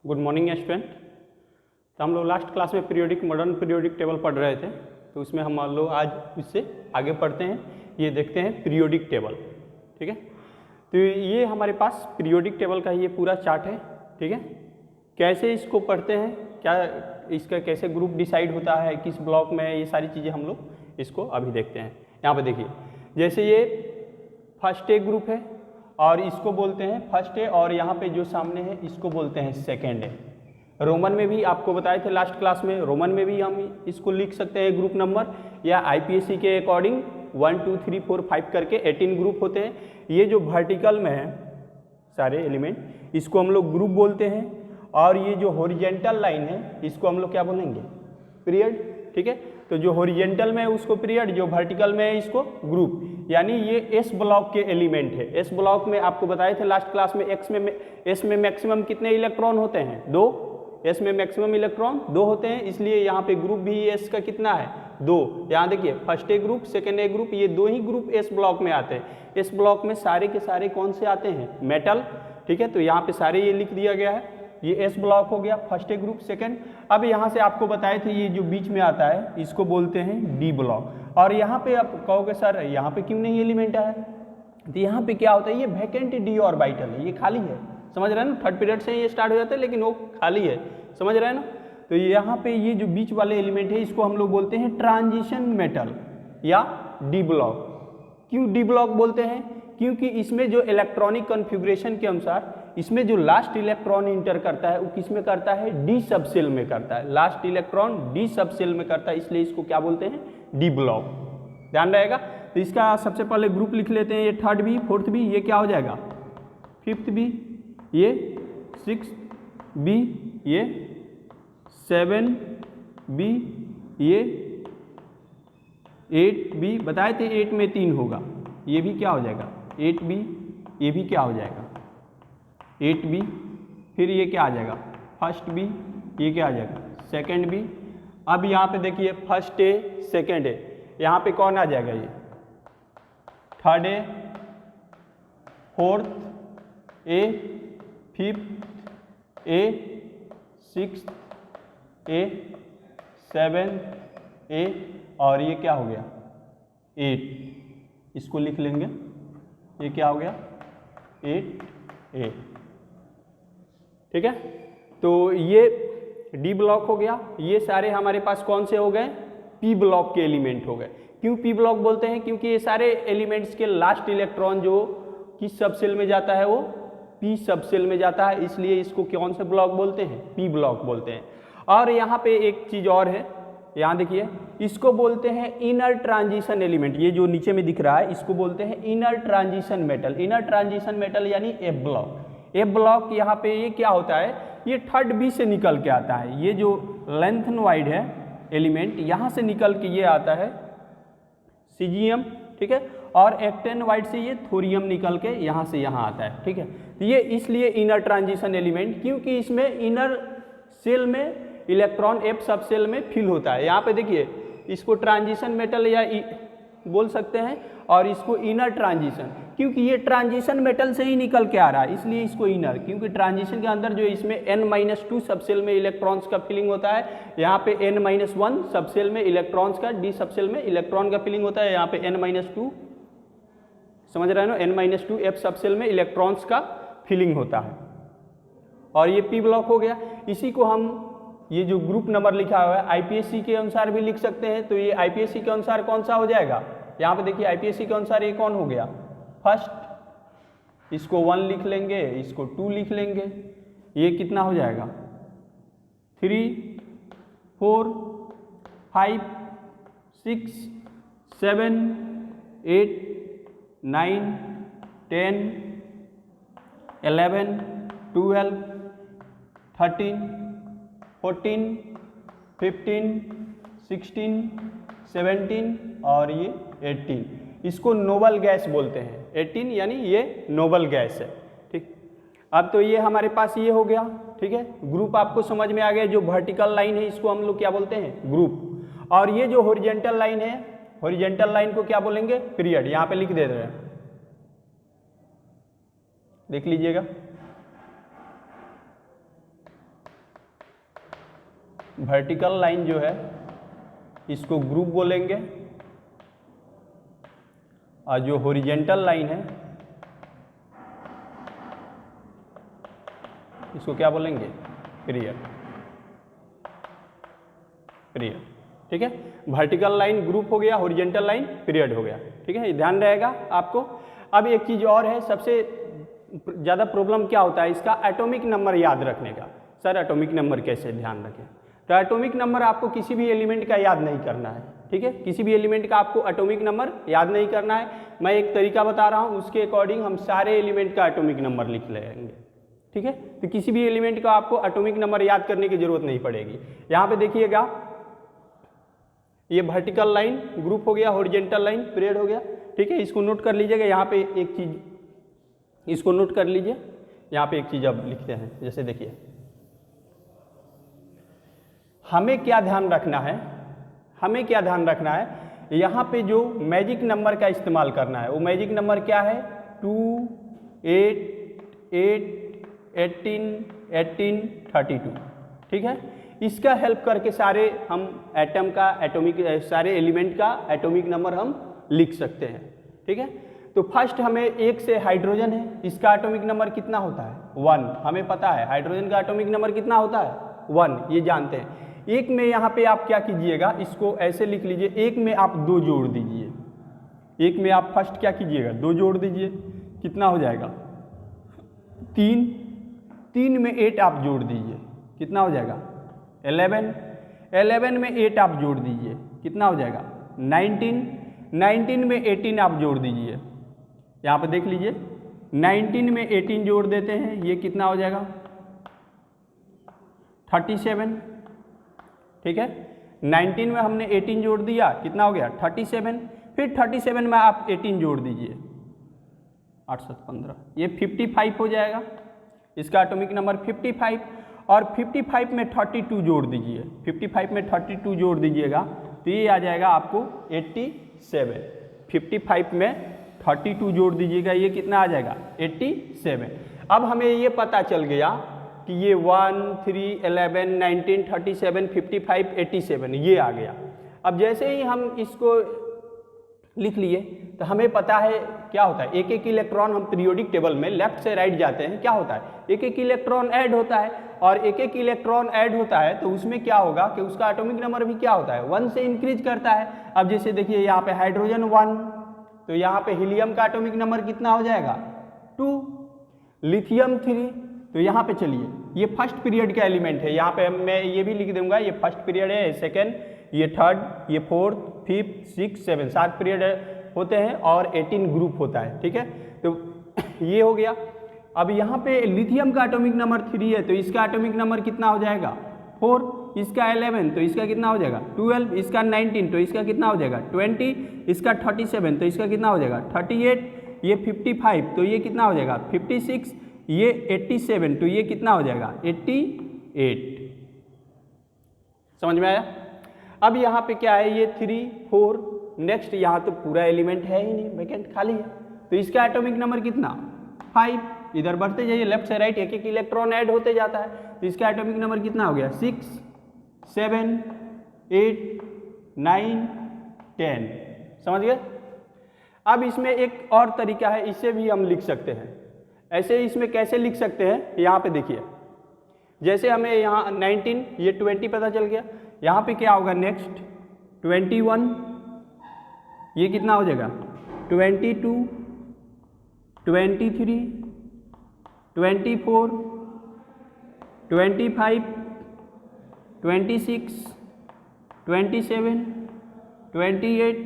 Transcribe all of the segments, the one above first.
Good morning student. तो हम लोग लास्ट क्लास में पीरियोडिक मॉडर्न पीरियोडिक टेबल पढ़ रहे थे, तो उसमें हम लोग आज उससे आगे पढ़ते हैं। ये देखते हैं पीरियोडिक टेबल, ठीक है। तो ये हमारे पास पीरियोडिक टेबल का ये पूरा चार्ट है, ठीक है। कैसे इसको पढ़ते हैं, क्या इसका कैसे ग्रुप डिसाइड होता है, किस ब्लॉक में, ये सारी चीज़ें हम लोग इसको अभी देखते हैं। यहाँ पे देखिए, जैसे ये फर्स्ट ए ग्रुप है और इसको बोलते हैं फर्स्ट ए, और यहाँ पे जो सामने है इसको बोलते हैं सेकेंड ए। रोमन में भी आपको बताए थे लास्ट क्लास में, रोमन में भी हम इसको लिख सकते हैं ग्रुप नंबर, या आईपीएससी के अकॉर्डिंग 1 2 3 4 5 करके 18 ग्रुप होते हैं। ये जो वर्टिकल में है सारे एलिमेंट, इसको हम लोग ग्रुप बोलते हैं, और ये जो हॉरिजेंटल लाइन है इसको हम लोग क्या बोलेंगे, पीरियड, ठीक है। तो जो हॉरिजेंटल में है उसको पीरियड, जो वर्टिकल में है इसको ग्रुप। यानी ये एस ब्लॉक के एलिमेंट है। एस ब्लॉक में आपको बताए थे लास्ट क्लास में, एस में मैक्सिमम कितने इलेक्ट्रॉन होते हैं, 2। एस में मैक्सिमम इलेक्ट्रॉन 2 होते हैं, इसलिए यहाँ पे ग्रुप भी एस का कितना है, 2। यहाँ देखिए first A group, second A group, ये 2 ही ग्रुप एस ब्लॉक में आते हैं। एस ब्लॉक में सारे के सारे कौन से आते हैं, मेटल, ठीक है। तो यहाँ पे सारे ये लिख दिया गया है। ये एस ब्लॉक हो गया, फर्स्ट ए ग्रुप, सेकेंड। अब यहाँ से आपको बताए थे ये जो बीच में आता है इसको बोलते हैं डी ब्लॉक। और यहाँ पे आप कहोगे सर यहाँ पे क्यों नहीं एलिमेंट है, तो यहाँ पे क्या होता है, ये वैकेंट डी ऑर्बिटल है, ये खाली है, समझ रहे हैं ना। थर्ड पीरियड से ये स्टार्ट हो जाता है लेकिन वो खाली है, समझ रहे हैं ना। तो यहाँ पे ये जो बीच वाले एलिमेंट है इसको हम लोग बोलते हैं ट्रांजिशन मेटल या डी ब्लॉक। क्यों डी ब्लॉक बोलते हैं, क्योंकि इसमें जो इलेक्ट्रॉनिक कॉन्फ़िगरेशन के अनुसार इसमें जो लास्ट इलेक्ट्रॉन इंटर करता है वो किस में करता है, डी सब सेल में करता है। लास्ट इलेक्ट्रॉन डी सब सेल में करता है, इसलिए इसको क्या बोलते हैं, डी ब्लॉक। ध्यान रहेगा। तो इसका सबसे पहले ग्रुप लिख लेते हैं। ये थर्ड बी, फोर्थ बी, ये क्या हो जाएगा, फिफ्थ बी, ये सिक्स बी, ये 7 बी, ये 8 बी। बताए थे 8 में 3 होगा, ये भी क्या हो जाएगा 8 बी, ये भी क्या हो जाएगा 8 बी। फिर ये क्या आ जाएगा फर्स्ट बी, ये क्या आ जाएगा सेकेंड बी। अब यहाँ पे देखिए फर्स्ट ए सेकेंड ए, यहाँ पे कौन आ जाएगा, ये third A, fourth A, fifth A, sixth A, seventh A, और ये क्या हो गया 8। इसको लिख लेंगे, ये क्या हो गया 8 ए, ठीक है। तो ये डी ब्लॉक हो गया। ये सारे हमारे पास कौन से हो गए, पी ब्लॉक के एलिमेंट हो गए। क्यों पी ब्लॉक बोलते हैं, क्योंकि ये सारे एलिमेंट्स के लास्ट इलेक्ट्रॉन जो किस सब सेल में जाता है, वो पी सब सेल में जाता है, इसलिए इसको कौन से ब्लॉक बोलते हैं, पी ब्लॉक बोलते हैं। और यहाँ पे एक चीज और है, यहाँ देखिए, इसको बोलते हैं इनर ट्रांजिशन एलिमेंट। ये जो नीचे में दिख रहा है इसको बोलते हैं inner transition metal. Inner transition metal यानी एफ ब्लॉक। एफ ब्लॉक यहाँ पे ये क्या होता है, ये थर्ड बी से निकल के आता है। ये जो लेंथन वाइड है एलिमेंट, यहाँ से निकल के ये आता है सीजियम, ठीक है। और एक्टेन वाइड से ये थोरियम निकल के यहाँ से यहाँ आता है, ठीक है। तो ये इसलिए इनर ट्रांजिशन एलिमेंट, क्योंकि इसमें इनर सेल में इलेक्ट्रॉन एफ सब सेल में फिल होता है। यहाँ पे देखिए, इसको ट्रांजिशन मेटल या बोल सकते हैं, और इसको इनर ट्रांजिशन, क्योंकि ये ट्रांजिशन मेटल से ही निकल के आ रहा है, इसलिए इसको इनर। क्योंकि ट्रांजिशन के अंदर जो इसमें n-2 सबसेल में इलेक्ट्रॉन्स का फिलिंग होता है, यहाँ पे n-1 सबसेल में इलेक्ट्रॉन्स का, डी सबसेल में इलेक्ट्रॉन का फिलिंग होता है, यहाँ पे n-2, समझ रहे हैं ना, n-2 एफ सबसेल में इलेक्ट्रॉन्स का फिलिंग होता है। और ये पी ब्लॉक हो गया। इसी को हम, ये जो ग्रुप नंबर लिखा हुआ है आईपीएससी के अनुसार भी लिख सकते हैं। तो ये आईपीएससी के अनुसार कौन सा हो जाएगा, यहाँ पे देखिए आईपीएससी के अनुसार ये कौन हो गया, फर्स्ट। इसको 1 लिख लेंगे, इसको 2 लिख लेंगे, ये कितना हो जाएगा 3 4 5 6 7 8 9 10 11 12 13 14 15 16 17 और ये 18। इसको नोबल गैस बोलते हैं। 18 यानी ये नोबल गैस है, ठीक। अब तो ये हमारे पास ये हो गया, ठीक है। ग्रुप आपको समझ में आ गया। जो वर्टिकल लाइन है इसको हम लोग क्या बोलते हैं, ग्रुप। और ये जो हॉरिजेंटल लाइन है, हॉरिजेंटल लाइन को क्या बोलेंगे, पीरियड। यहाँ पे लिख दे रहे हैं, देख लीजिएगा। वर्टिकल लाइन जो है इसको ग्रुप बोलेंगे और जो हॉरिजेंटल लाइन है इसको क्या बोलेंगे? पीरियड। पीरियड, ठीक है। वर्टिकल लाइन ग्रुप हो गया, हॉरिजेंटल लाइन पीरियड हो गया, ठीक है। ये ध्यान रहेगा आपको। अब एक चीज और है, सबसे ज़्यादा प्रॉब्लम क्या होता है इसका? एटॉमिक नंबर याद रखने का। सर एटॉमिक नंबर कैसे ध्यान रखें? तो एटॉमिक नंबर आपको किसी भी एलिमेंट का याद नहीं करना है, ठीक है। किसी भी एलिमेंट का आपको एटॉमिक नंबर याद नहीं करना है। मैं एक तरीका बता रहा हूँ, उसके अकॉर्डिंग हम सारे एलिमेंट का एटॉमिक नंबर लिख लेंगे, ठीक है। तो किसी भी एलिमेंट का आपको एटॉमिक नंबर याद करने की जरूरत नहीं पड़ेगी। यहाँ पे देखिएगा, ये वर्टिकल लाइन ग्रुप हो गया, हॉरिजेंटल लाइन पीरियड हो गया, ठीक है। इसको नोट कर लीजिएगा। यहाँ पे एक चीज इसको नोट कर लीजिए। यहाँ पे एक चीज अब लिखते हैं, जैसे देखिए हमें क्या ध्यान रखना है, हमें क्या ध्यान रखना है, यहाँ पे जो मैजिक नंबर का इस्तेमाल करना है वो मैजिक नंबर क्या है? 2, 8, 8, 18, 18, 32, ठीक है। इसका हेल्प करके सारे हम एटम का एटॉमिक सारे एलिमेंट का एटॉमिक नंबर हम लिख सकते हैं, ठीक है। तो फर्स्ट हमें एक से हाइड्रोजन है, इसका एटॉमिक नंबर कितना होता है? 1, हमें पता है। हाइड्रोजन का एटॉमिक नंबर कितना होता है? 1, ये जानते हैं। एक में यहाँ पे आप क्या कीजिएगा, इसको ऐसे लिख लीजिए, एक में आप 2 जोड़ दीजिए। एक में आप फर्स्ट क्या कीजिएगा? 2 जोड़ दीजिए, कितना हो जाएगा? 3। 3 में 8 आप जोड़ दीजिए, कितना हो जाएगा? 11। 11 में 8 आप जोड़ दीजिए, कितना हो जाएगा? 19। 19 में 18 आप जोड़ दीजिए। यहाँ पे देख लीजिए, 19 में 18 जोड़ देते हैं, ये कितना हो जाएगा? 37, ठीक है। 19 में हमने 18 जोड़ दिया, कितना हो गया? 37। फिर 37 में आप 18 जोड़ दीजिए, 8 7 15, ये 55 हो जाएगा। इसका एटॉमिक नंबर 55। और 55 में 32 जोड़ दीजिए, 55 में 32 जोड़ दीजिएगा तो ये आ जाएगा आपको 87। 55 में 32 जोड़ दीजिएगा, ये कितना आ जाएगा? 87। अब हमें ये पता चल गया कि ये 1, 3, 11, 19, 37, 55, 87 ये आ गया। अब जैसे ही हम इसको लिख लिए तो हमें पता है क्या होता है। एक एक इलेक्ट्रॉन हम पीरियोडिक टेबल में लेफ्ट से राइट जाते हैं, क्या होता है? एक एक इलेक्ट्रॉन ऐड होता है, और एक एक इलेक्ट्रॉन ऐड होता है तो उसमें क्या होगा कि उसका एटॉमिक नंबर भी क्या होता है? 1 से इंक्रीज करता है। अब जैसे देखिए यहाँ पे हाइड्रोजन 1, तो यहाँ पे हीलियम का एटॉमिक नंबर कितना हो जाएगा? 2। लिथियम 3, तो यहाँ पे चलिए ये फर्स्ट पीरियड का एलिमेंट है, यहाँ पे मैं ये भी लिख दूंगा, ये फर्स्ट पीरियड है, सेकेंड, ये थर्ड, ये फोर्थ, फिफ्थ, 6, 7, 7 पीरियड होते हैं और 18 ग्रुप होता है, ठीक है। तो ये हो गया। अब यहाँ पे लिथियम का एटॉमिक नंबर 3 है, तो इसका एटॉमिक नंबर कितना हो जाएगा? 4। इसका 11, तो इसका कितना हो जाएगा? 12। इसका 19, तो इसका कितना हो जाएगा? 20। इसका 37, तो इसका कितना हो जाएगा? 38। ये 55, तो ये कितना हो जाएगा? 56। ये 87, तो ये कितना हो जाएगा? 88। समझ में आया? अब यहाँ पे क्या है? ये 3, 4, नेक्स्ट यहाँ तो पूरा एलिमेंट है ही नहीं, वैकेंट खाली है, तो इसका एटॉमिक नंबर कितना? 5। इधर बढ़ते जाइए लेफ्ट से राइट, एक एक इलेक्ट्रॉन ऐड होते जाता है, तो इसका एटॉमिक नंबर कितना हो गया? 6, 7, 8, 9, 10। समझ गए? अब इसमें एक और तरीका है, इससे भी हम लिख सकते हैं। ऐसे इसमें कैसे लिख सकते हैं? यहाँ पे देखिए, जैसे हमें यहाँ 19, ये 20 पता चल गया, यहाँ पे क्या होगा? नेक्स्ट 21, ये कितना हो जाएगा? 22, 23, 24, 25, 26, 27, 28,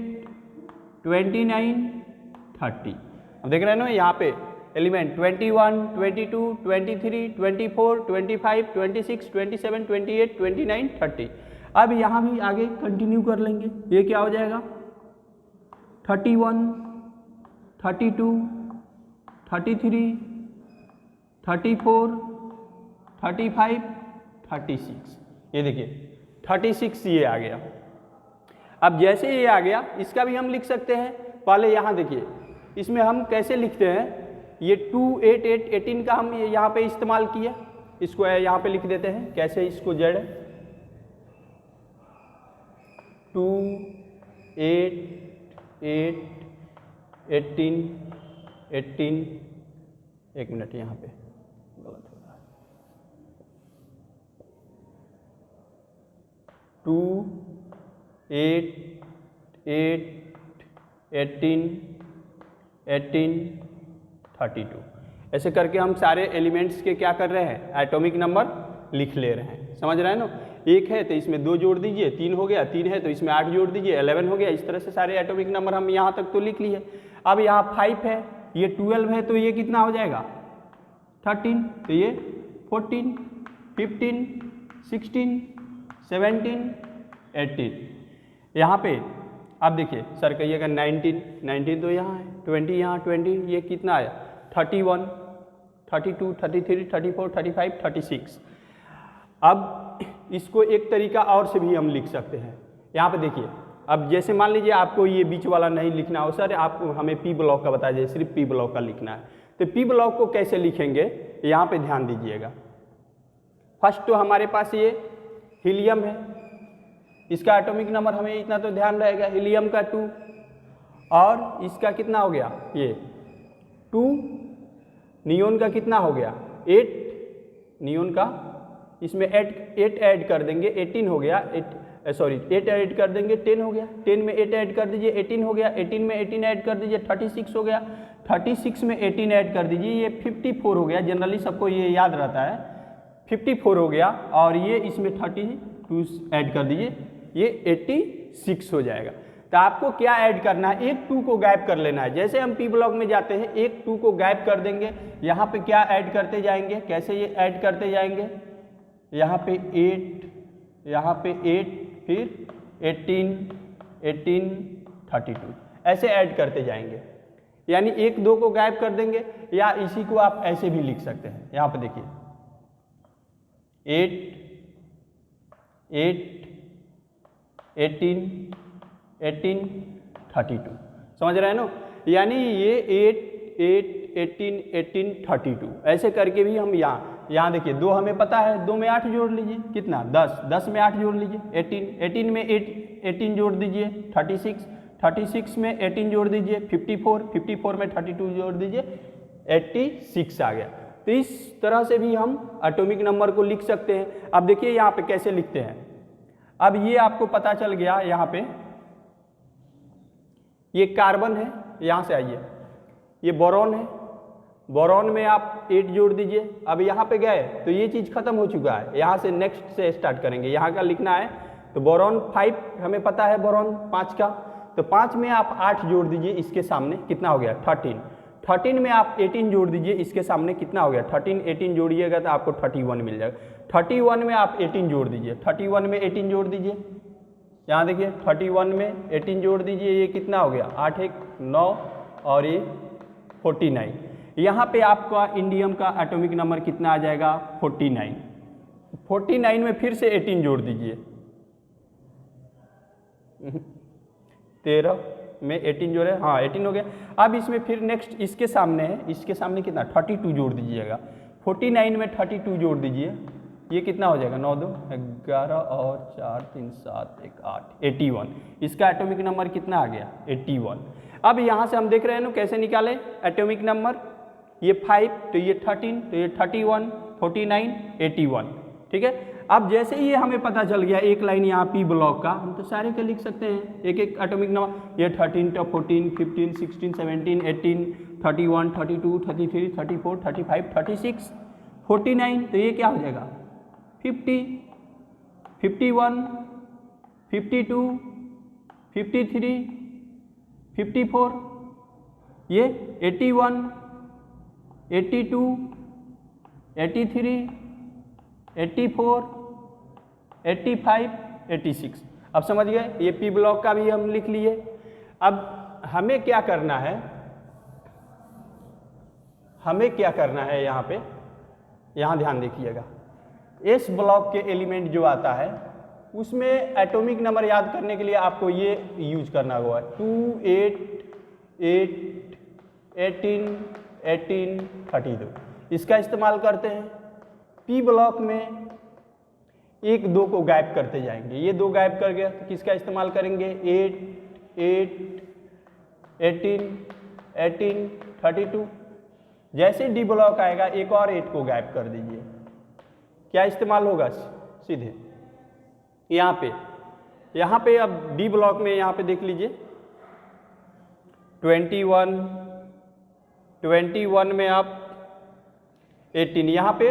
29, 30। अब देख रहे हैं ना यहाँ पे एलिमेंट 21, 22, 23, 24, 25, 26, 27, 28, 29, 30। अब यहाँ भी आगे कंटिन्यू कर लेंगे, ये क्या हो जाएगा? 31, 32, 33, 34, 35, 36। ये देखिए 36 ये आ गया। अब जैसे ये आ गया, इसका भी हम लिख सकते हैं। पहले यहाँ देखिए, इसमें हम कैसे लिखते हैं? ये 2, 8, 8, 18 का हम यहाँ पे इस्तेमाल किया, इसको यहाँ पे लिख देते हैं। कैसे? इसको जेड 2, 8, 8, 18, 18, एक मिनट यहाँ पे गलत हो रहा है, 2, 8, 8, 18, 18, 32। ऐसे करके हम सारे एलिमेंट्स के क्या कर रहे हैं, एटॉमिक नंबर लिख ले रहे हैं। समझ रहे हैं ना, एक है तो इसमें 2 जोड़ दीजिए, 3 हो गया, 3 है तो इसमें 8 जोड़ दीजिए, 11 हो गया। इस तरह से सारे एटॉमिक नंबर हम यहाँ तक तो लिख लिए। अब यहाँ 5 है, ये 12 है, तो ये कितना हो जाएगा 13, तो ये 14, 15, 16, 17, 18। यहाँ पे अब देखिए सर कहिएगा 19, 19 तो यहाँ है, 20 यहाँ, 20, ये कितना आया 31, 32, 33, 34, 35, 36। अब इसको एक तरीका और से भी हम लिख सकते हैं। यहाँ पे देखिए, अब जैसे मान लीजिए आपको ये बीच वाला नहीं लिखना हो, सर आपको हमें पी ब्लॉक का बता दीजिए, सिर्फ पी ब्लॉक का लिखना है, तो पी ब्लॉक को कैसे लिखेंगे यहाँ पे ध्यान दीजिएगा। फर्स्ट तो हमारे पास ये हीलियम है, इसका एटॉमिक नंबर हमें इतना तो ध्यान रहेगा, हीलियम का 2, और इसका कितना हो गया ये 2, नियोन का कितना हो गया 8, नियोन का इसमें 8 ऐड कर देंगे 18 हो गया, 8 ऐड कर देंगे 10 हो गया, 10 में 8 ऐड कर दीजिए 18 हो गया, 18 में 18 ऐड कर दीजिए 36 हो गया, 36 में 18 ऐड कर दीजिए ये 54 हो गया। जनरली सबको ये याद रहता है 54 हो गया, और ये इसमें 32 ऐड कर दीजिए ये 86 हो जाएगा। तो आपको क्या ऐड करना है, एक 2 को गायब कर लेना है। जैसे हम पी ब्लॉक में जाते हैं एक 2 को गायब कर देंगे, यहाँ पे क्या ऐड करते जाएंगे, कैसे ये ऐड करते जाएंगे, यहाँ पे 8, यहाँ पे 8, फिर 18, 18, 32 ऐसे ऐड करते जाएंगे। यानी एक 2 को गायब कर देंगे, या इसी को आप ऐसे भी लिख सकते हैं। यहाँ पे देखिए 8, 8, 18, 18, 32 समझ रहे हैं ना। यानी ये 8, 8, 18, 18, 32 ऐसे करके भी हम यहाँ देखिए 2 हमें पता है, 2 में 8 जोड़ लीजिए कितना 10, 10 में 8 जोड़ लीजिए 18, 18 में 18 जोड़ दीजिए 36, 36 में 18 जोड़ दीजिए 54, 54 में 32 जोड़ दीजिए 86 आ गया। तो इस तरह से भी हम एटॉमिक नंबर को लिख सकते हैं। अब देखिए यहाँ पे कैसे लिखते हैं। अब ये आपको पता चल गया, यहाँ पे ये कार्बन है, यहाँ से आइए ये बोरॉन है, बोरॉन में आप 8 जोड़ दीजिए। अब यहाँ पे गए तो ये चीज़ खत्म हो चुका है, यहाँ से नेक्स्ट से स्टार्ट करेंगे। यहाँ का लिखना है तो बोरॉन 5 हमें पता है, बोरॉन 5 का, तो 5 में आप 8 जोड़ दीजिए, इसके सामने कितना हो गया 13, 13 में आप 18 जोड़ दीजिए, इसके सामने कितना हो गया 13, 18 जोड़िएगा तो आपको 31 मिल जाएगा। 31 में आप 18 जोड़ दीजिए, 31 में 18 जोड़ दीजिए, यहाँ देखिए 31 में 18 जोड़ दीजिए, ये कितना हो गया 8, 1, 9 और ये 49। यहाँ पे आपका इंडियम का एटॉमिक नंबर कितना आ जाएगा 49। 49 में फिर से 18 जोड़ दीजिए, 13 में 18 जोड़े, हाँ 18 हो गया। अब इसमें फिर नेक्स्ट इसके सामने है, इसके सामने कितना 32 जोड़ दीजिएगा, 49 में 32 जोड़ दीजिए, ये कितना हो जाएगा 9, 2, 11 और 4, 3, 7, 1, 8, 81। इसका एटॉमिक नंबर कितना आ गया 81। अब यहाँ से हम देख रहे हैं ना कैसे निकाले एटॉमिक नंबर, ये 5 तो ये 13 तो ये 31, 49, 81, ठीक है। अब जैसे ही ये हमें पता चल गया एक लाइन यहाँ पी ब्लॉक का, हम तो सारे के लिख सकते हैं एक एक एटॉमिक नंबर। ये 13 तो 14, 15, 16, 17, 18, 31, 32, 33, 34, 35, 36, 49, तो ये क्या हो जाएगा 50, 51, 52, 53, 54, ये 81, 82, 83, 84, 85, 86। अब समझ गए, ये पी ब्लॉक का भी हम लिख लिए। अब हमें क्या करना है, हमें क्या करना है यहाँ पे, यहाँ ध्यान देखिएगा। एस ब्लॉक के एलिमेंट जो आता है उसमें एटॉमिक नंबर याद करने के लिए आपको ये यूज करना होगा 2, 8, 8, 18, 18, 32 इसका इस्तेमाल करते हैं। पी ब्लॉक में एक दो को गायब करते जाएंगे। ये दो गायब कर गया तो किसका इस्तेमाल करेंगे, 8, 18, 18, 32। जैसे डी ब्लॉक आएगा एक और 8 को गायब कर दीजिए, क्या इस्तेमाल होगा, सीधे यहाँ पे अब डी ब्लॉक में यहाँ पे देख लीजिए 21 में आप 18, यहाँ पे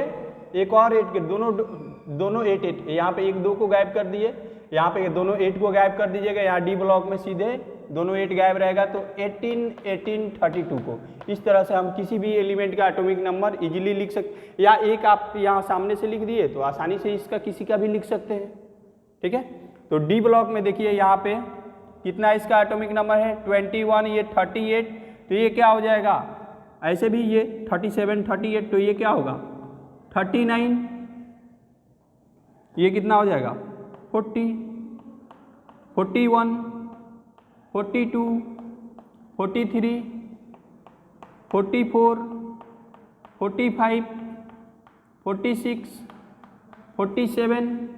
एक और 8 के दोनों 8, यहाँ पे एक दो को गायब कर दिए, यहाँ पे दोनों 8 को गायब कर दीजिएगा, यहाँ डी ब्लॉक में सीधे दोनों 8 गायब रहेगा तो 18, 18, 32 को इस तरह से हम किसी भी एलिमेंट का एटॉमिक नंबर इजीली लिख सकते, या एक आप यहाँ सामने से लिख दिए तो आसानी से इसका किसी का भी लिख सकते हैं। ठीक है, तो डी ब्लॉक में देखिए यहाँ पे कितना इसका एटॉमिक नंबर है 21, ये 38, तो ये क्या हो जाएगा, ऐसे भी ये 37, 38, तो ये क्या होगा 39, ये कितना हो जाएगा 40, 41, 42, 43, 44, 45, 46, 47,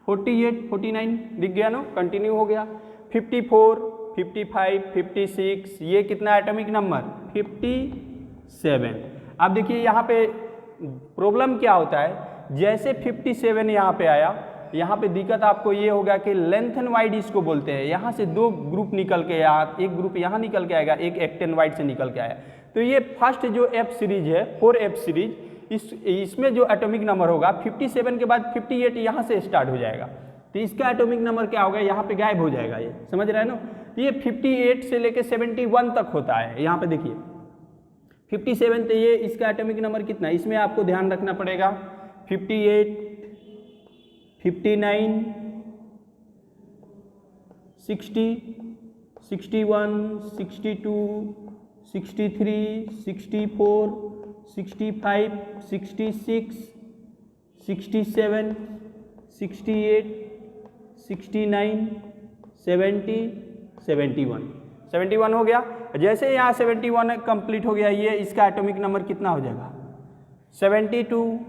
48, 49 दिख गया ना, कंटिन्यू हो गया। 54, 55, 56, ये कितना एटॉमिक नंबर 57। अब देखिए यहाँ पे प्रॉब्लम क्या होता है, जैसे 57 यहाँ पे आया, यहाँ पे दिक्कत आपको ये होगा कि लेंथ एंड वाइड इसको बोलते हैं, यहाँ से दो ग्रुप निकल के आया, एक ग्रुप यहाँ निकल के आएगा, एक एक्टेन वाइड से निकल के आया, तो ये फर्स्ट जो एफ सीरीज है 4F सीरीज, इसमें जो एटॉमिक नंबर होगा 57 के बाद 58 यहाँ से स्टार्ट हो जाएगा, तो इसका एटॉमिक नंबर क्या होगा, यहाँ पे गायब हो जाएगा, ये समझ रहे हैं ना। तो ये 58 से लेके 71 तक होता है, यहाँ पे देखिए 57, तो ये इसका एटॉमिक नंबर कितना है, इसमें आपको ध्यान रखना पड़ेगा 58, 59, 60, 61, 62, 63, 64, 65, 66, 67, 68, 69, 70, 71 हो गया। जैसे यहाँ 71 कंप्लीट हो गया, ये इसका एटॉमिक नंबर कितना हो जाएगा 72,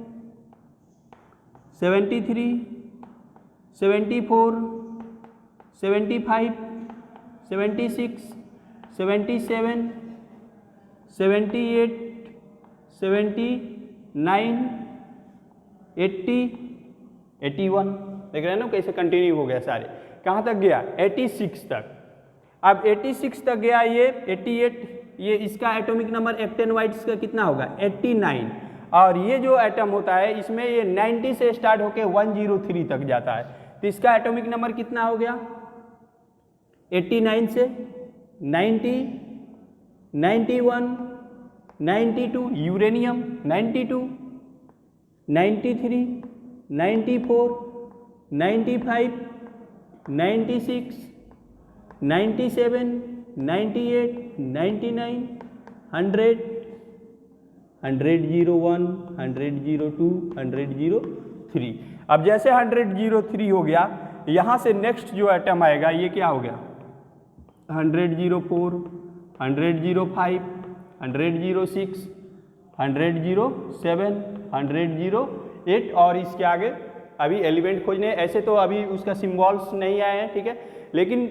73, 74, 75, 76, 77, 78, 79, 80, 81। देख रहे हैं ना कैसे कंटिन्यू हो गया, सारे कहाँ तक गया 86 तक। अब 86 तक गया, ये 88, ये इसका एटॉमिक नंबर एक्टेन वाइड्स का कितना होगा 89, और ये जो एटम होता है इसमें ये 90 से स्टार्ट होके 103 तक जाता है, तो इसका एटॉमिक नंबर कितना हो गया 89 से 90, 91, 92, यूरेनियम 92, 93, 94, 95, 96, 97, 98, 99, 100, 101, 102, 103। अब जैसे 103 हो गया, यहाँ से नेक्स्ट जो एटम आएगा ये क्या हो गया 104, 105, 106, 107, 108, और इसके आगे अभी एलिमेंट खोजने, ऐसे तो अभी उसका सिम्बॉल्स नहीं आए हैं, ठीक है, लेकिन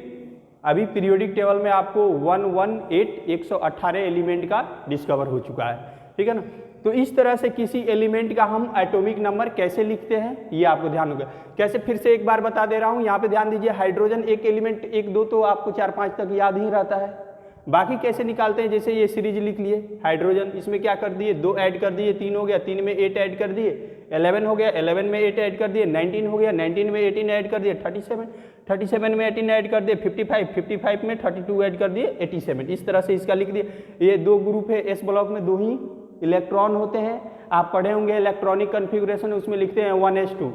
अभी पीरियोडिक टेबल में आपको 118 एलिमेंट का डिस्कवर हो चुका है, ठीक है ना। तो इस तरह से किसी एलिमेंट का हम एटॉमिक नंबर कैसे लिखते हैं ये आपको ध्यान होगा। कैसे, फिर से एक बार बता दे रहा हूँ, यहाँ पे ध्यान दीजिए, हाइड्रोजन एक एलिमेंट, एक दो तो आपको 4-5 तक याद ही रहता है, बाकी कैसे निकालते हैं, जैसे ये सीरीज लिख लिए हाइड्रोजन, इसमें क्या कर दिए 2 ऐड कर दिए, 3 हो गया, 3 में 8 ऐड कर दिए, 11 हो गया, 11 में 8 ऐड कर दिए, 19 हो गया, 19 में 18 ऐड कर दिए, 37 में 18 ऐड कर दिए, 55 में 32 ऐड कर दिए, 87। इस तरह से इसका लिख दिए। ये दो ग्रुप है, एस ब्लॉक में 2 ही इलेक्ट्रॉन होते हैं, आप पढ़े होंगे इलेक्ट्रॉनिक कन्फिगुरेशन, उसमें लिखते हैं 1s2,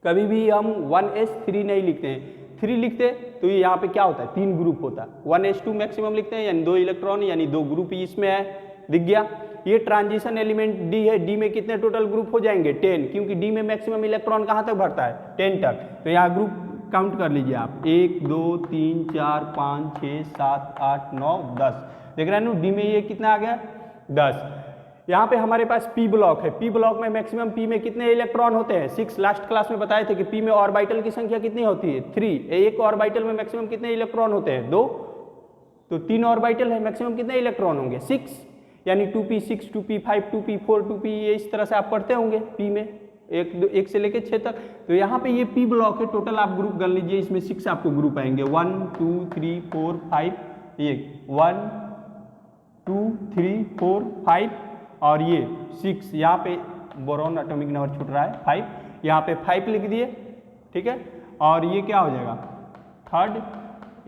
कभी भी हम 1s3 नहीं लिखते हैं, 3 लिखते तो ये यहाँ पे क्या होता है 3 ग्रुप होता है, 1s2 मैक्सिमम लिखते हैं, यानी 2 इलेक्ट्रॉन, यानी 2 ग्रुप ही इसमें है, दिख गया। ये ट्रांजिशन एलिमेंट डी है, डी में कितने टोटल ग्रुप हो जाएंगे 10, क्योंकि डी में मैक्सिमम इलेक्ट्रॉन कहाँ तक भरता है 10 तक, तो यहाँ ग्रुप काउंट कर लीजिए आप, 1 2 3 4 5 6 7 8 9 10, देख रहे हैं ना, डी में ये कितना आ गया 10। यहाँ पे हमारे पास पी ब्लॉक है। पी ब्लॉक में मैक्सिमम पी में कितने इलेक्ट्रॉन होते हैं? 6। लास्ट क्लास में बताए थे कि पी में ऑर्बिटल की संख्या कितनी होती है? 3। एक ऑर्बिटल में मैक्सिमम कितने इलेक्ट्रॉन होते हैं? 2। तो 3 ऑर्बिटल है, मैक्सिमम कितने इलेक्ट्रॉन होंगे? 6। यानी 2p6, 2p5, 2p4, 2p, ये इस तरह से आप पढ़ते होंगे पी में, एक से लेके 6 तक। तो यहाँ पे ये पी ब्लॉक है, टोटल आप ग्रुप गण लीजिए, इसमें 6 आपको ग्रुप आएंगे, 1 2 3 4 5, ये 1 2 3 4 5 और ये 6। यहाँ पे बोरॉन एटॉमिक नंबर छूट रहा है 5, यहाँ पे 5 लिख दिए, ठीक है। और ये क्या हो जाएगा? थर्ड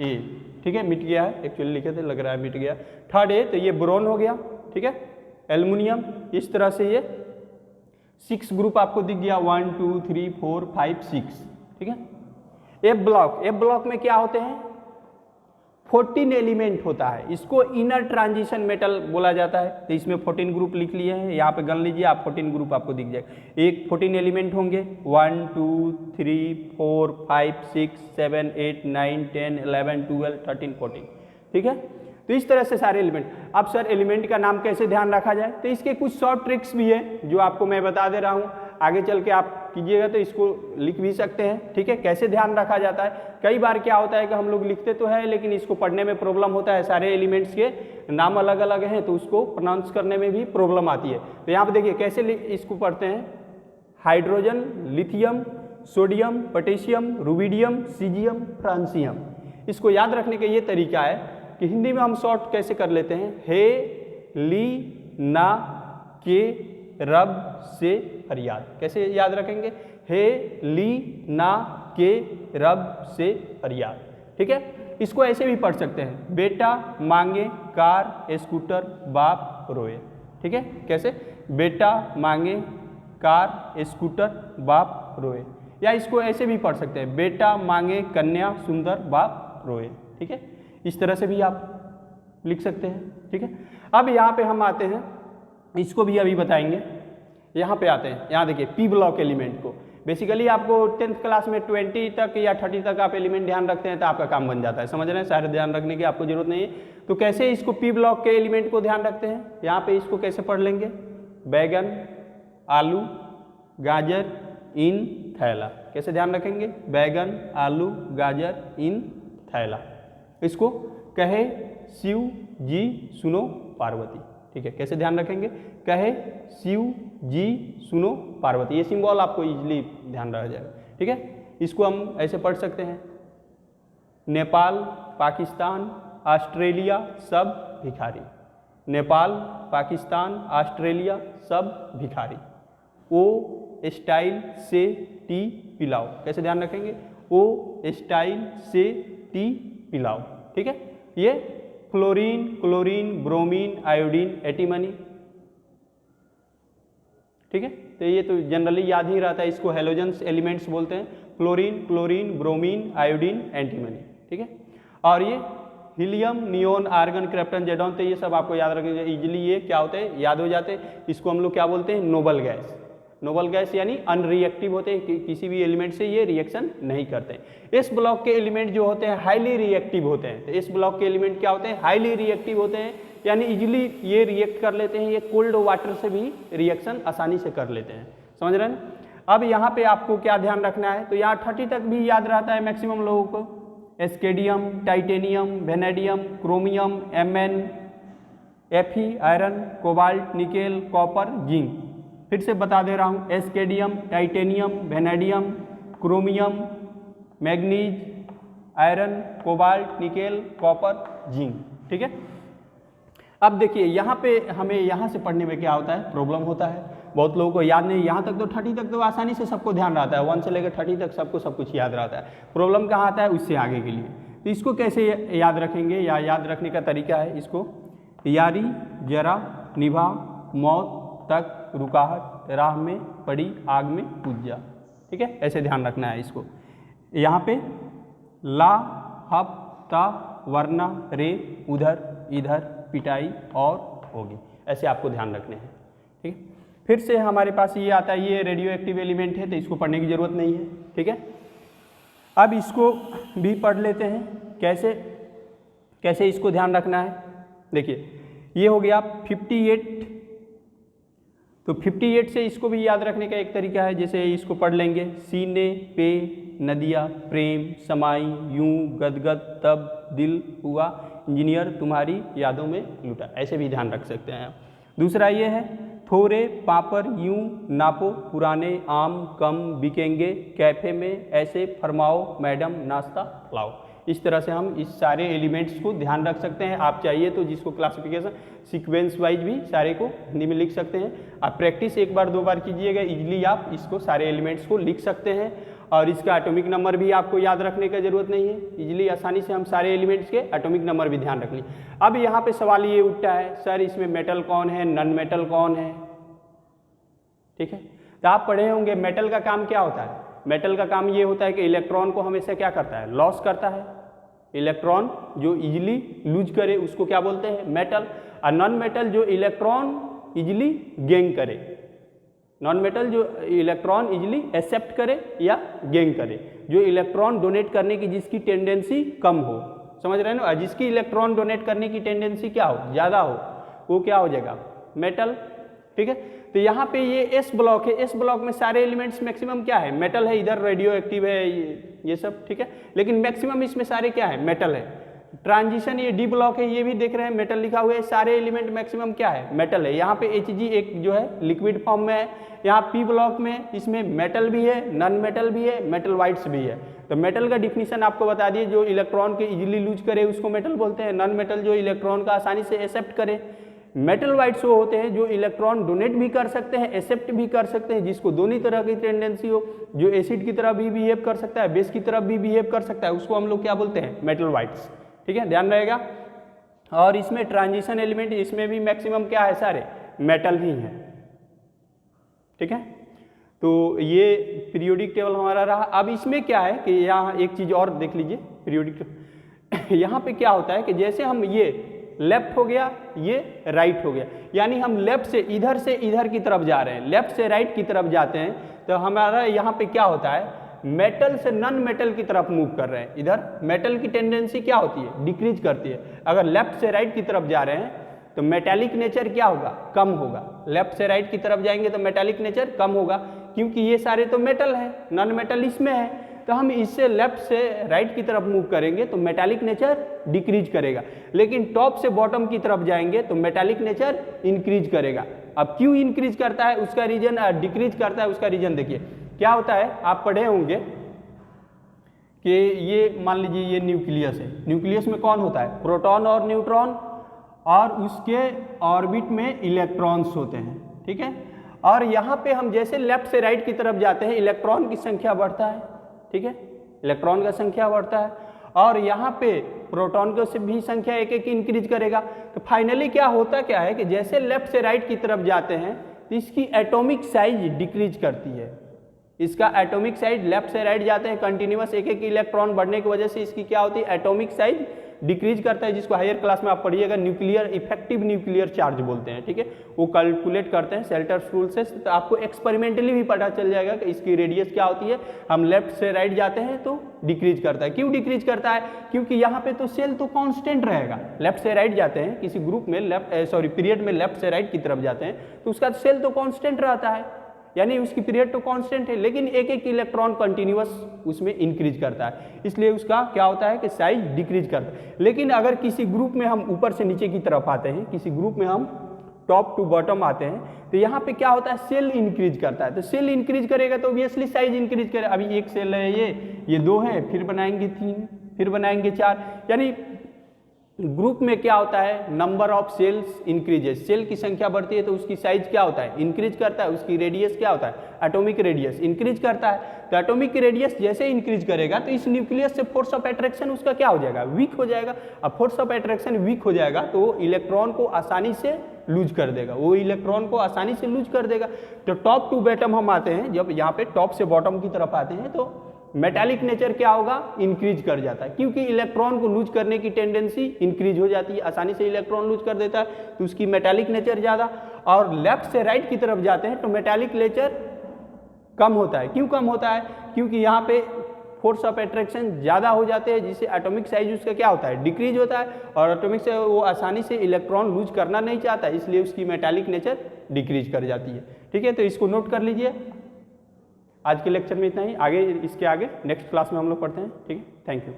ए, ठीक है, मिट गया है, एक्चुअली लिखे थे, लग रहा है मिट गया। थर्ड ए, तो ये बोरॉन हो गया, ठीक है। एल्युमिनियम, इस तरह से ये 6 ग्रुप आपको दिख गया, 1 2 3 4 5 6, ठीक है। एफ ब्लॉक, एफ ब्लॉक में क्या होते हैं? 14 एलिमेंट होता है, इसको इनर ट्रांजिशन मेटल बोला जाता है। तो इसमें 14 ग्रुप लिख लिए हैं, यहाँ पे गन लीजिए आप, 14 ग्रुप आपको दिख जाएगा। एक 14 एलिमेंट होंगे, 1 2 3 4 5 6 7 8 9 10 11 12 13 14, ठीक है। तो इस तरह से सारे एलिमेंट। अब सर एलिमेंट का नाम कैसे ध्यान रखा जाए? तो इसके कुछ शॉर्ट ट्रिक्स भी है जो आपको मैं बता दे रहा हूँ, आगे चल के आप कीजिएगा तो इसको लिख भी सकते हैं, ठीक है। कैसे ध्यान रखा जाता है? कई बार क्या होता है कि हम लोग लिखते तो है लेकिन इसको पढ़ने में प्रॉब्लम होता है, सारे एलिमेंट्स के नाम अलग अलग हैं तो उसको प्रोनाउंस करने में भी प्रॉब्लम आती है। तो यहाँ पर देखिए कैसे इसको पढ़ते हैं, hydrogen, lithium, sodium, potassium, rubidium, caesium, francium. इसको याद रखने का ये तरीका है कि हिंदी में हम शॉर्ट कैसे कर लेते हैं, हे ली ना के रब से फरियाद। कैसे याद रखेंगे? हे ली ना के रब से फरियाद, ठीक है। इसको ऐसे भी पढ़ सकते हैं, बेटा मांगे कार स्कूटर बाप रोए, ठीक है। कैसे? बेटा मांगे कार स्कूटर बाप रोए। या इसको ऐसे भी पढ़ सकते हैं, बेटा मांगे कन्या सुंदर बाप रोए, ठीक है। इस तरह से भी आप लिख सकते हैं, ठीक है। अब यहाँ पे हम आते हैं, इसको भी अभी बताएंगे। यहाँ पे आते हैं, यहाँ देखिए पी ब्लॉक एलिमेंट को बेसिकली आपको 10th क्लास में 20 तक या 30 तक आप एलिमेंट ध्यान रखते हैं तो आपका काम बन जाता है, समझ रहे हैं। सारे ध्यान रखने की आपको जरूरत नहीं है। तो कैसे इसको पी ब्लॉक के एलिमेंट को ध्यान रखते हैं, यहाँ पे इसको कैसे पढ़ लेंगे? बैगन, आलू, गाजर, इन, थैला। कैसे ध्यान रखेंगे? बैगन, आलू, गाजर, इन, थैला। इसको कहे शिव जी सुनो पार्वती, ठीक है। कैसे ध्यान रखेंगे? कहे शिव जी सुनो पार्वती, ये सिंबल आपको इजीली ध्यान रह जाएगा, ठीक है। इसको हम ऐसे पढ़ सकते हैं, नेपाल, पाकिस्तान, ऑस्ट्रेलिया सब भिखारी। नेपाल, पाकिस्तान, ऑस्ट्रेलिया सब भिखारी। ओ स्टाइल से टी पिलाओ। कैसे ध्यान रखेंगे? ओ स्टाइल से टी पिलाओ, ठीक है। ये fluorine, chlorine, bromine, iodine, antimony, ठीक है। तो ये तो जनरली याद ही रहता है, इसको हेलोजेंस एलिमेंट्स बोलते हैं, fluorine, chlorine, bromine, iodine, antimony, ठीक है। और ये हीलियम, नियोन, आर्गन, क्रिप्टन, जेडॉन, तो ये सब आपको याद रखेंगे इजीली। ये क्या होते हैं? याद हो जाते हैं। इसको हम लोग क्या बोलते हैं? Noble gas. नोबल गैस यानी अनरिएक्टिव होते हैं, किसी भी एलिमेंट से ये रिएक्शन नहीं करते। इस ब्लॉक के एलिमेंट जो होते हैं हाईली रिएक्टिव होते हैं। तो इस ब्लॉक के एलिमेंट क्या होते हैं? हाईली रिएक्टिव होते हैं, यानी इजीली ये रिएक्ट कर लेते हैं, ये कोल्ड वाटर से भी रिएक्शन आसानी से कर लेते हैं, समझ रहे हैं। अब यहाँ पे आपको क्या ध्यान रखना है? तो यहाँ 30 तक भी याद रहता है मैक्सिमम लोगों को, scandium, titanium, vanadium, chromium, Mn, Fe, iron, cobalt, nickel, copper, zinc. फिर से बता दे रहा हूँ, scandium, titanium, vanadium, chromium, manganese, iron, cobalt, nickel, copper, zinc, ठीक है। अब देखिए यहाँ पे हमें यहाँ से पढ़ने में क्या होता है? प्रॉब्लम होता है, बहुत लोगों को याद नहीं। यहाँ तक तो 30 तक तो आसानी से सबको ध्यान रहता है, 1 से लेकर 30 तक सबको सब कुछ याद रहता है। प्रॉब्लम कहाँ आता है? उससे आगे के लिए। तो इसको कैसे याद रखेंगे, या याद रखने का तरीका है, इसको यारी जरा निभा मौत तक रुकाहट राह में पड़ी आग में कूद जा, ठीक है। ऐसे ध्यान रखना है इसको। यहाँ पे ला हप ता वरना रे उधर इधर पिटाई और होगी, ऐसे आपको ध्यान रखने हैं, ठीक है। फिर से हमारे पास ये आता है, ये रेडियो एक्टिव एलिमेंट है तो इसको पढ़ने की जरूरत नहीं है, ठीक है। अब इसको भी पढ़ लेते हैं, कैसे कैसे इसको ध्यान रखना है। देखिए ये हो गया 58 तो 58 से इसको भी याद रखने का एक तरीका है, जैसे इसको पढ़ लेंगे, सीने पे नदिया प्रेम समाई यूं गदगद तब दिल हुआ इंजीनियर तुम्हारी यादों में लुटा, ऐसे भी ध्यान रख सकते हैं। दूसरा ये है थोड़े पापड़ यूं नापो पुराने आम कम बिकेंगे कैफे में ऐसे फरमाओ मैडम नाश्ता लाओ। इस तरह से हम इस सारे एलिमेंट्स को ध्यान रख सकते हैं। आप चाहिए तो जिसको क्लासिफिकेशन सीक्वेंस वाइज भी सारे को हिंदी में लिख सकते हैं। आप प्रैक्टिस एक बार दो बार कीजिएगा, इजीली आप इसको सारे एलिमेंट्स को लिख सकते हैं। और इसका एटॉमिक नंबर भी आपको याद रखने की जरूरत नहीं है, इजीली आसानी से हम सारे एलिमेंट्स के एटॉमिक नंबर भी ध्यान रख लें। अब यहाँ पे सवाल ये उठता है, सर इसमें मेटल कौन है, नॉन मेटल कौन है? ठीक है, तो आप पढ़े होंगे मेटल का काम क्या होता है। मेटल का काम ये होता है कि इलेक्ट्रॉन को हमेशा क्या करता है, लॉस करता है। इलेक्ट्रॉन जो इजीली लूज करे उसको क्या बोलते हैं, मेटल। और नॉन मेटल जो इलेक्ट्रॉन इजीली गेन करे, नॉन मेटल जो इलेक्ट्रॉन इजीली एक्सेप्ट करे या गेन करे, जो इलेक्ट्रॉन डोनेट करने की जिसकी टेंडेंसी कम हो, समझ रहे हैं ना। जिसकी इलेक्ट्रॉन डोनेट करने की टेंडेंसी क्या हो, ज़्यादा हो, वो क्या हो जाएगा, मेटल। ठीक है, तो यहाँ पे ये एस ब्लॉक है, एस ब्लॉक में सारे एलिमेंट्स मैक्सिमम क्या है, मेटल है। इधर रेडियो एक्टिव है ये सब, ठीक है, लेकिन मैक्सिमम इसमें सारे क्या है, मेटल है। ट्रांजिशन ये डी ब्लॉक है, ये भी देख रहे हैं मेटल लिखा हुआ है। सारे एलिमेंट मैक्सिमम क्या है, मेटल है। यहाँ पे Hg एक जो है लिक्विड फॉर्म में है। यहाँ पी ब्लॉक में इसमें मेटल भी है, नॉन मेटल भी है, मेटल वाइट्स भी है। तो मेटल का डिफिनीशन आपको बता दिए, जो इलेक्ट्रॉन के इजीली लूज करे उसको मेटल बोलते हैं। नॉन मेटल जो इलेक्ट्रॉन का आसानी से एक्सेप्ट करे। मेटल वाइट्स वो होते हैं जो इलेक्ट्रॉन डोनेट भी कर सकते हैं, एक्सेप्ट भी कर सकते हैं, जिसको दोनों तरह की टेंडेंसी हो, जो एसिड की तरह भी बिहेव कर सकता है, बेस की तरफ भी बिहेव कर सकता है, उसको हम लोग क्या बोलते हैं, मेटल वाइट्स। ठीक है, ध्यान रहेगा। और इसमें ट्रांजिशन एलिमेंट, इसमें भी मैक्सिमम क्या है, सारे मेटल ही हैं। ठीक है, तो ये पीरियोडिक टेबल हमारा रहा। अब इसमें क्या है कि यहाँ एक चीज़ और देख लीजिए, पीरियोडिक यहाँ पे क्या होता है कि जैसे हम ये लेफ्ट हो गया, ये राइट हो गया, यानी हम लेफ्ट से इधर की तरफ जा रहे हैं, लेफ्ट से राइट की तरफ जाते हैं, तो हमारा यहाँ पे क्या होता है, मेटल से नॉन मेटल की तरफ मूव कर रहे हैं। इधर मेटल की टेंडेंसी क्या होती है, डिक्रीज करती है। अगर लेफ्ट से राइट की तरफ जा रहे हैं तो मेटालिक नेचर क्या होगा, कम होगा। लेफ्ट से राइट की तरफ जाएंगे तो मेटालिक नेचर कम होगा, क्योंकि ये सारे तो मेटल है, नॉन मेटल इसमें है। तो हम इससे लेफ्ट से राइट की तरफ मूव करेंगे तो मेटालिक नेचर डिक्रीज करेगा, लेकिन टॉप से बॉटम की तरफ जाएंगे तो मेटालिक नेचर इंक्रीज करेगा। अब क्यों इंक्रीज करता है उसका रीजन, डिक्रीज करता है उसका रीजन देखिए क्या होता है। आप पढ़े होंगे कि ये मान लीजिए ये न्यूक्लियस है, न्यूक्लियस में कौन होता है, प्रोटॉन और न्यूट्रॉन, और उसके ऑर्बिट में इलेक्ट्रॉन्स होते हैं। ठीक है, और यहाँ पे हम जैसे लेफ्ट से राइट की तरफ जाते हैं इलेक्ट्रॉन की संख्या बढ़ता है। ठीक है, इलेक्ट्रॉन का संख्या बढ़ता है, और यहाँ पे प्रोटॉन की भी संख्या एक एक इंक्रीज करेगा। तो फाइनली क्या होता क्या है कि जैसे लेफ्ट से राइट की तरफ जाते हैं तो इसकी एटॉमिक साइज डिक्रीज करती है। इसका एटॉमिक साइज लेफ्ट से राइट जाते हैं कंटिन्यूअस एक एक इलेक्ट्रॉन बढ़ने की वजह से इसकी क्या होती है, एटॉमिक साइज डिक्रीज करता है, जिसको हायर क्लास में आप पढ़िएगा न्यूक्लियर इफेक्टिव न्यूक्लियर चार्ज बोलते हैं। ठीक है, वो कैलकुलेट करते हैं सेल्टर्स रूल से, तो आपको एक्सपेरिमेंटली भी पता चल जाएगा कि इसकी रेडियस क्या होती है। हम लेफ्ट से राइट जाते हैं तो डिक्रीज करता है। क्यों डिक्रीज करता है, क्योंकि यहाँ पे तो सेल तो कांस्टेंट रहेगा। लेफ्ट से राइट जाते हैं किसी ग्रुप में, पीरियड में लेफ्ट से राइट की तरफ जाते हैं तो उसका सेल तो कांस्टेंट रहता है, यानी उसकी पीरियड तो कांस्टेंट है, लेकिन एक एक इलेक्ट्रॉन कंटिन्यूअस उसमें इंक्रीज करता है, इसलिए उसका क्या होता है कि साइज डिक्रीज करता है। लेकिन अगर किसी ग्रुप में हम ऊपर से नीचे की तरफ आते हैं, किसी ग्रुप में हम टॉप टू बॉटम आते हैं, तो यहाँ पे क्या होता है, सेल इंक्रीज करता है। तो सेल इंक्रीज करेगा तो ऑब्वियसली साइज इंक्रीज करेगा। अभी एक सेल है, ये दो है, फिर बनाएंगे 3, फिर बनाएंगे 4, यानी ग्रुप में क्या होता है, number of sales increases. Sale की संख्या बढ़ती है तो उसकी साइज क्या होता है, इंक्रीज करता है। उसकी रेडियस क्या होता है, एटॉमिक रेडियस इंक्रीज करता है। तो एटॉमिक रेडियस जैसे इंक्रीज करेगा तो इस न्यूक्लियस से फोर्स ऑफ अट्रैक्शन उसका क्या हो जाएगा, वीक हो जाएगा। अब फोर्स ऑफ अट्रैक्शन वीक हो जाएगा तो वो इलेक्ट्रॉन को आसानी से लूज कर देगा, वो इलेक्ट्रॉन को आसानी से लूज कर देगा। तो टॉप टू बॉटम हम आते हैं, जब यहाँ पे टॉप से बॉटम की तरफ आते हैं तो मेटालिक नेचर क्या होगा, इंक्रीज कर जाता है, क्योंकि इलेक्ट्रॉन को लूज करने की टेंडेंसी इंक्रीज हो जाती है, आसानी से इलेक्ट्रॉन लूज कर देता है तो उसकी मेटालिक नेचर ज़्यादा। और लेफ्ट से राइट की तरफ जाते हैं तो मेटालिक नेचर कम होता है। क्यों कम होता है, क्योंकि यहाँ पे फोर्स ऑफ अट्रैक्शन ज़्यादा हो जाते हैं, जिससे एटॉमिक साइज उसका क्या होता है, डिक्रीज होता है, और एटॉमिक से वो आसानी से इलेक्ट्रॉन लूज करना नहीं चाहता, इसलिए उसकी मेटालिक नेचर डिक्रीज कर जाती है। ठीक है, तो इसको नोट कर लीजिए। आज के लेक्चर में इतना ही, आगे इसके आगे नेक्स्ट क्लास में हम लोग पढ़ते हैं। ठीक है, थैंक यू।